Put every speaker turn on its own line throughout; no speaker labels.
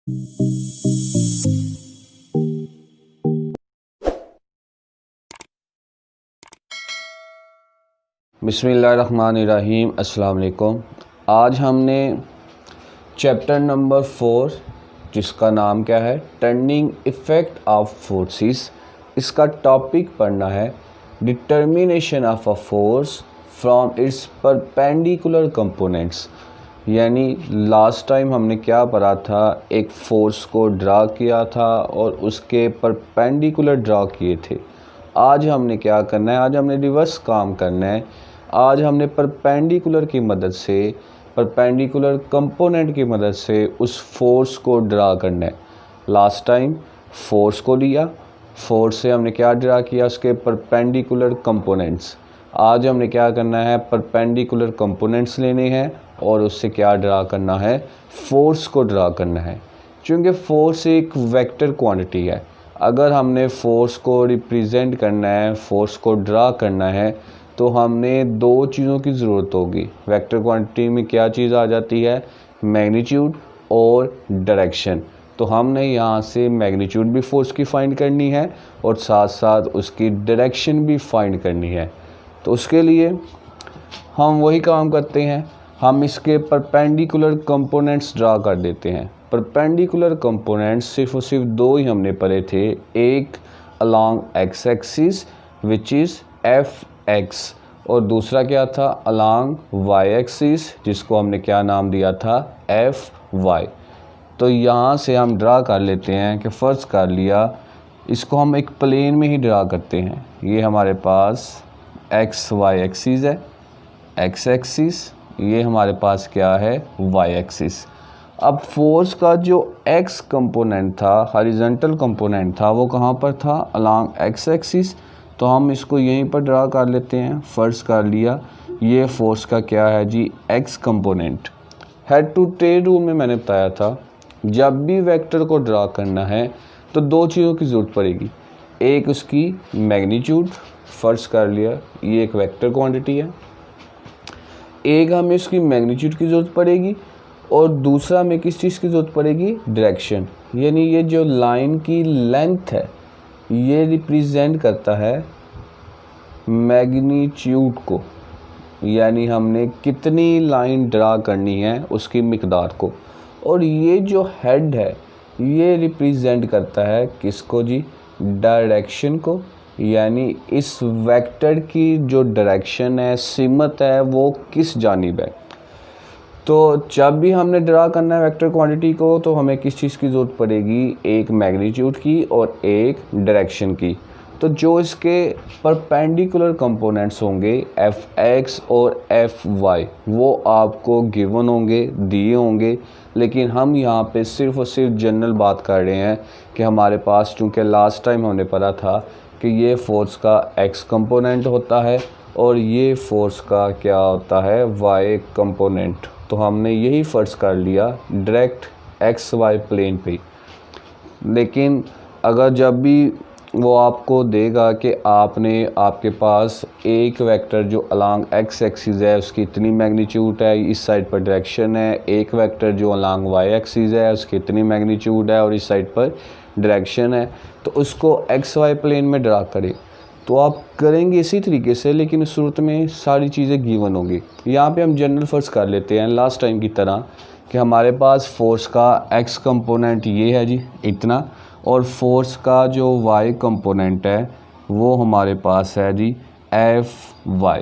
बिस्मिल्लाहिर्रहमानिर्रहीम। अस्सलाम वालेकुम। आज हमने चैप्टर नंबर 4 जिसका नाम क्या है, टर्निंग इफ़ेक्ट ऑफ फोर्सेस, इसका टॉपिक पढ़ना है determination of a force from its perpendicular components. यानी लास्ट टाइम हमने क्या पढ़ा था, एक फ़ोर्स को ड्रा किया था और उसके परपेंडिकुलर ड्रा किए थे। आज हमने क्या करना है, आज हमने रिवर्स काम करना है। आज हमने परपेंडिकुलर की मदद से, परपेंडिकुलर कंपोनेंट की मदद से उस फोर्स को ड्रा करना है। लास्ट टाइम फोर्स को लिया, फोर्स से हमने क्या ड्रा किया, उसके परपेंडिकुलर कंपोनेंट्स। आज हमने क्या करना है, परपेंडिकुलर कंपोनेंट्स लेने हैं और उससे क्या ड्रा करना है, फोर्स को ड्रा करना है। क्योंकि फोर्स एक वेक्टर क्वांटिटी है। अगर हमने फोर्स को रिप्रेजेंट करना है, फोर्स को ड्रा करना है, तो हमने दो चीज़ों की ज़रूरत होगी। वेक्टर क्वांटिटी में क्या चीज़ आ जाती है, मैग्नीट्यूड और डायरेक्शन। तो हमने यहाँ से मैग्नीट्यूड भी फोर्स की फाइंड करनी है और साथ साथ उसकी डायरेक्शन भी फाइंड करनी है। तो उसके लिए हम वही काम करते हैं, हम इसके परपेंडिकुलर कंपोनेंट्स ड्रा कर देते हैं। परपेंडिकुलर कंपोनेंट्स सिर्फ और सिर्फ दो ही हमने पढ़े थे, एक along x axis which is F x और दूसरा क्या था, अलोंग वाई एक्सिस जिसको हमने क्या नाम दिया था, एफ वाई। तो यहाँ से हम ड्रा कर लेते हैं कि फ़र्ज़ कर लिया इसको हम एक प्लेन में ही ड्रा करते हैं। ये हमारे पास एक्स वाई एक्सिस है, एक्स एक्सिस, ये हमारे पास क्या है, वाई एक्सिस। अब फोर्स का जो एक्स कंपोनेंट था, हॉरिजॉन्टल कंपोनेंट था, वो कहाँ पर था, अलोंग एक्स एक्सिस। तो हम इसको यहीं पर ड्रा कर लेते हैं। फ़र्ज़ कर लिया ये फोर्स का क्या है जी, x component. Head to tail rule में मैंने बताया था, जब भी वेक्टर को ड्रा करना है तो दो चीज़ों की ज़रूरत पड़ेगी। एक उसकी मैग्नीट्यूड, फ़र्ज़ कर लिया ये एक वेक्टर क्वांटिटी है, एक हमें इसकी मैग्नीट्यूड की ज़रूरत पड़ेगी और दूसरा हमें किस चीज़ की ज़रूरत पड़ेगी, डायरेक्शन। यानी ये जो लाइन की लेंथ है ये रिप्रेजेंट करता है मैग्नीट्यूड को, यानी हमने कितनी लाइन ड्रा करनी है उसकी मिकदार को। और ये जो हेड है ये रिप्रेजेंट करता है किसको जी, डायरेक्शन को। यानी इस वेक्टर की जो डायरेक्शन है, सिमत है, वो किस जानिब है। तो जब भी हमने ड्रा करना है वेक्टर क्वांटिटी को तो हमें किस चीज़ की ज़रूरत पड़ेगी, एक मैग्नीट्यूड की और एक डायरेक्शन की। तो जो इसके परपेंडिकुलर कंपोनेंट्स होंगे एफ एक्स और एफ वाई, वो आपको गिवन होंगे, दिए होंगे। लेकिन हम यहाँ पे सिर्फ और सिर्फ जनरल बात कर रहे हैं कि हमारे पास, चूँकि लास्ट टाइम हमने पढ़ा था कि ये फोर्स का एक्स कंपोनेंट होता है और ये फोर्स का क्या होता है, वाई कंपोनेंट। तो हमने यही फ़र्ज़ कर लिया डायरेक्ट एक्स वाई प्लेन पे। लेकिन अगर जब भी वो आपको देगा कि आपके पास एक वेक्टर जो अलोंग एक्स एक्सिस है उसकी इतनी मैग्नीट्यूड है, इस साइड पर डायरेक्शन है, एक वेक्टर जो अलोंग वाई एक्सिस है उसकी इतनी मैग्नीट्यूड है और इस साइड पर डायरेक्शन है, तो उसको एक्स वाई प्लेन में ड्रा करें। तो आप करेंगे इसी तरीके से, लेकिन उस सूरत में सारी चीज़ें गिवन होंगी। यहाँ पे हम जनरल फ़र्ज़ कर लेते हैं लास्ट टाइम की तरह कि हमारे पास फोर्स का एक्स कंपोनेंट ये है जी इतना, और फोर्स का जो वाई कंपोनेंट है वो हमारे पास है जी एफ वाई।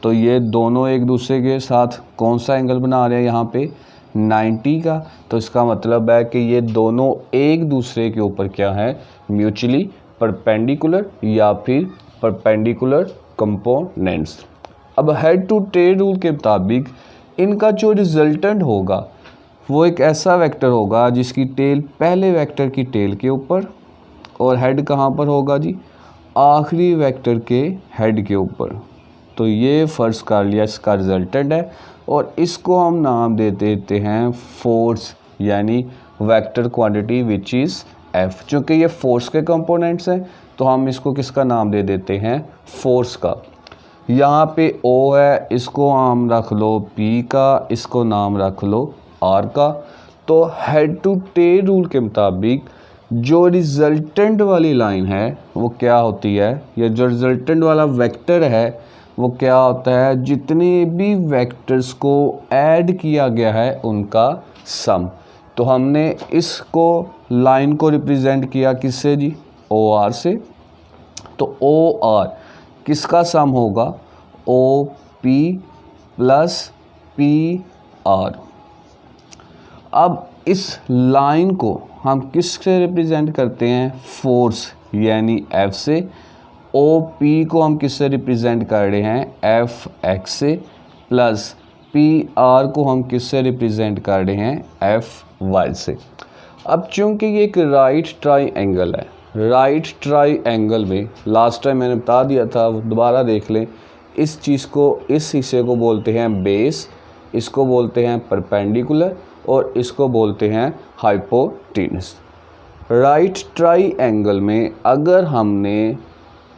तो ये दोनों एक दूसरे के साथ कौन सा एंगल बना रहे हैं यहाँ पे, 90 का। तो इसका मतलब है कि ये दोनों एक दूसरे के ऊपर क्या है, म्यूचुअली परपेंडिकुलर या फिर परपेंडिकुलर कंपोनेंट्स। अब हेड टू टेल रूल के मुताबिक इनका जो रिजल्टेंट होगा वो एक ऐसा वेक्टर होगा जिसकी टेल पहले वेक्टर की टेल के ऊपर और हेड कहाँ पर होगा जी, आखिरी वेक्टर के हेड के ऊपर। तो ये फ़र्ज़ कर लिया इसका रिजल्टेंट है और इसको हम नाम दे देते हैं फोर्स, यानी vector quantity which is F. चूँकि ये फोर्स के कंपोनेंट्स हैं तो हम इसको किसका नाम दे देते हैं, फोर्स का। यहाँ पे O है, इसको हम रख लो P का, इसको नाम रख लो R का। तो हेड टू टेल रूल के मुताबिक जो रिजल्टेंट वाली लाइन है वो क्या होती है, या जो रिजल्टेंट वाला वेक्टर है वो क्या होता है, जितने भी वेक्टर्स को ऐड किया गया है उनका सम। तो हमने इसको लाइन को रिप्रेजेंट किया किससे जी, ओ आर से। तो ओ आर किसका सम होगा, O P plus P R. अब इस लाइन को हम किससे रिप्रेजेंट करते हैं, फोर्स यानी एफ से। ओ पी को हम किससे रिप्रेजेंट कर रहे हैं, एफ एक्स से, प्लस पी आर को हम किससे रिप्रेजेंट कर रहे हैं, एफ वाई से। अब चूंकि ये एक राइट ट्राइंगल है, राइट ट्राइंगल में लास्ट टाइम मैंने बता दिया था, दोबारा देख लें, इस चीज़ को, इस हिस्से को बोलते हैं बेस, इसको बोलते हैं परपेंडिकुलर और इसको बोलते हैं हाइपोटेनस। राइट ट्राइंगल में अगर हमने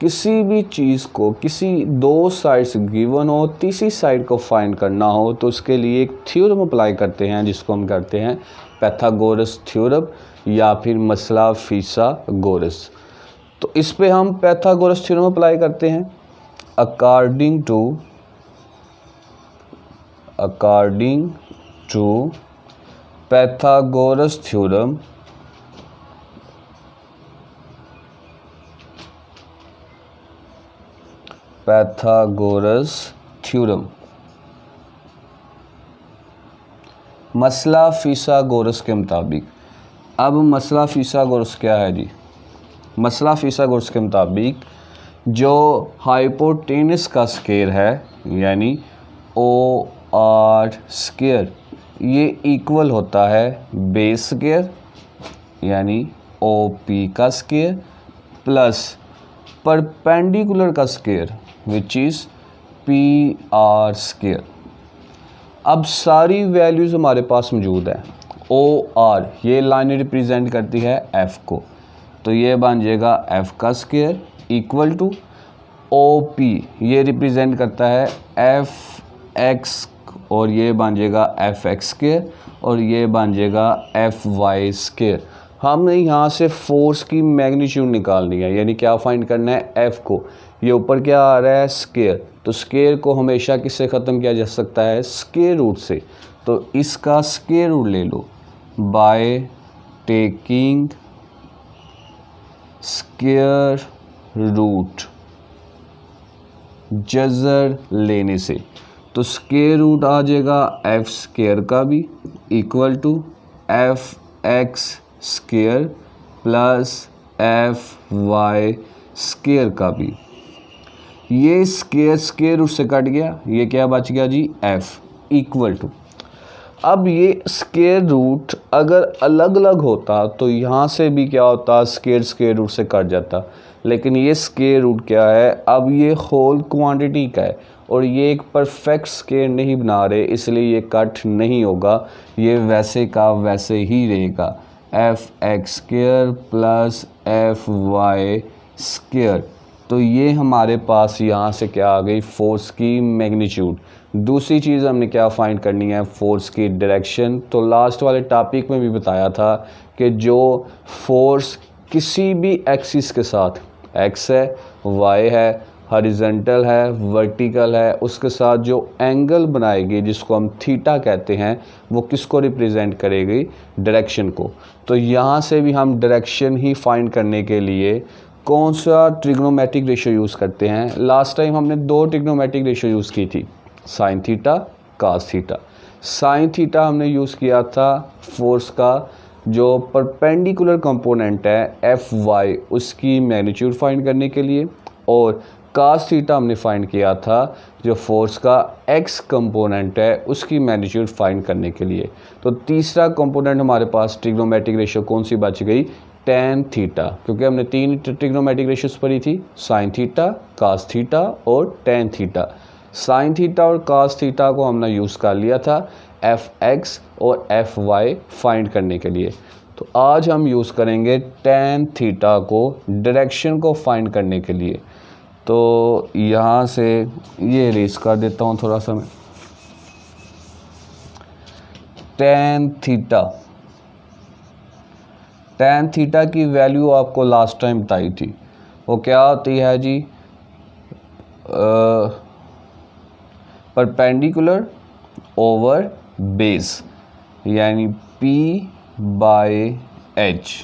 किसी भी चीज़ को, किसी दो साइड्स गिवन हो, तीसरी साइड को फाइंड करना हो, तो उसके लिए एक थ्योरम अप्लाई करते हैं जिसको हम करते हैं पैथागोरस थ्योरम या फिर मसला फिसागोरस। तो इस पे हम पैथागोरस थ्योरम अप्लाई करते हैं। अकॉर्डिंग टू पैथागोरस थ्योरम, मसला फिसागोरस के मुताबिक। अब मसला फिसागोरस क्या है जी, मसला फिसागोरस के मुताबिक जो हाइपोटेनस का स्क्वायर है यानी ओ आर स्क्वायर, ये इक्वल होता है बेस स्क्वायर यानी ओ पी का स्क्वायर प्लस परपेंडिकुलर का square which is P R square. अब सारी वैल्यूज़ हमारे पास मौजूद है। ओ आर ये लाइन रिप्रेजेंट करती है एफ़ को, तो ये बन जाएगा एफ़ का square equal to O P ये रिप्रेजेंट करता है एफ़ एक्स, और ये बन जाएगा एफ़ एक्स स्क्वायर और ये बन जाएगा एफ़ वाई स्क्वायर। हमने यहाँ से फोर्स की मैग्नीट्यूड निकालनी है, यानी क्या फाइंड करना है, एफ़ को। ये ऊपर क्या आ रहा है, स्क्वायर, तो स्क्वायर को हमेशा किससे ख़त्म किया जा सकता है, स्क्वायर रूट से। तो इसका स्क्वायर रूट ले लो बाय टेकिंग स्क्वायर रूट, जज़र लेने से। तो स्क्वायर रूट आ जाएगा एफ स्क्वायर का भी equal to F X square plus F Y square का भी। ये स्क्वायर रूट से कट गया, ये क्या बच गया जी, एफ इक्वल टू। अब ये स्क्वायर रूट अगर अलग अलग होता तो यहाँ से भी क्या होता, स्क्वायर रूट से कट जाता, लेकिन ये स्क्वायर रूट क्या है, अब ये होल क्वांटिटी का है और ये एक परफेक्ट स्क्वायर नहीं बना रहे, इसलिए ये कट नहीं होगा, ये वैसे का वैसे ही रहेगा, F X square plus F Y square. तो ये हमारे पास यहाँ से क्या आ गई, फोर्स की मैग्नीट्यूड। दूसरी चीज़ हमने क्या फाइंड करनी है, फोर्स की डायरेक्शन। तो लास्ट वाले टॉपिक में भी बताया था कि जो फोर्स किसी भी एक्सिस के साथ, एक्स है, वाई है, हॉरिजॉन्टल है, वर्टिकल है, उसके साथ जो एंगल बनाएगी जिसको हम थीटा कहते हैं, वो किसको रिप्रेजेंट करेगी, डायरेक्शन को। तो यहाँ से भी हम डायरेक्शन ही फाइंड करने के लिए कौन सा ट्रिग्नोमेट्रिक रेशियो यूज़ करते हैं। लास्ट टाइम हमने दो ट्रिग्नोमेट्रिक रेशियो यूज़ की थी, sine theta, cos theta. Sine theta हमने यूज़ किया था फोर्स का जो परपेंडिकुलर कंपोनेंट है एफ वाई, उसकी मैग्नीट्यूड फाइंड करने के लिए, और कास थीटा हमने फाइंड किया था जो फोर्स का एक्स कंपोनेंट है उसकी मैग्नीट्यूड फाइंड करने के लिए। तो तीसरा कंपोनेंट हमारे पास ट्रिग्नोमेट्रिक रेशियो कौन सी बच गई, टेन थीटा, क्योंकि हमने तीन ट्रिग्नोमेट्रिक रेशियोज पढ़ी थी, साइन थीटा, कास थीटा और टेन थीटा। साइन थीटा और कास थीटा को हमने यूज़ कर लिया था एफ एक्स और एफ वाई फाइंड करने के लिए। तो आज हम यूज़ करेंगे टेन थीटा को डायरेक्शन को फाइंड करने के लिए। तो यहाँ से ये इरेज कर देता हूँ थोड़ा सा मैं। टेन थीटा tan थीटा की वैल्यू आपको लास्ट टाइम बताई थी, वो क्या होती है जी, परपेंडिकुलर ओवर बेस, यानी P बाय H।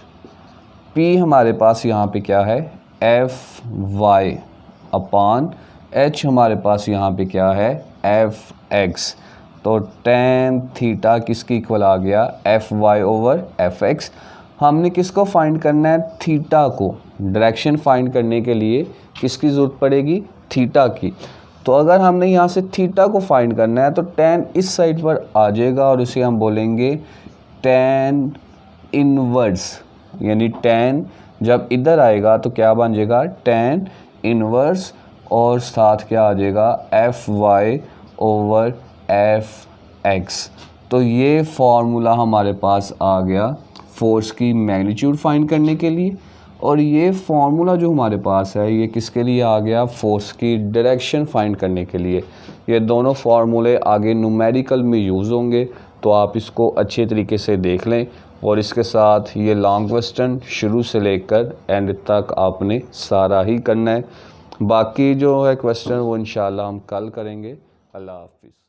P हमारे पास यहाँ पे क्या है, Fy अपान H हमारे पास यहाँ पे क्या है, Fx। तो tan थीटा किसकी इक्वल आ गया, Fy ओवर Fx। हमने किसको फाइंड करना है, थीटा को। डायरेक्शन फाइंड करने के लिए किसकी ज़रूरत पड़ेगी, थीटा की। तो अगर हमने यहाँ से थीटा को फाइंड करना है तो tan इस साइड पर आ जाएगा और इसे हम बोलेंगे tan इनवर्स, यानी tan जब इधर आएगा तो क्या बन जाएगा, tan इनवर्स, और साथ क्या आ जाएगा, Fy ओवर Fx। तो ये फार्मूला हमारे पास आ गया फोर्स की मैग्नीट्यूड फाइंड करने के लिए, और ये फार्मूला जो हमारे पास है ये किसके लिए आ गया, फोर्स की डायरेक्शन फाइंड करने के लिए। ये दोनों फार्मूले आगे न्यूमेरिकल में यूज़ होंगे, तो आप इसको अच्छे तरीके से देख लें। और इसके साथ ये लॉन्ग क्वेश्चन शुरू से लेकर एंड तक आपने सारा ही करना है। बाकी जो है क्वेश्चन वो इंशाल्लाह हम कल करेंगे। अल्लाह हाफिज़।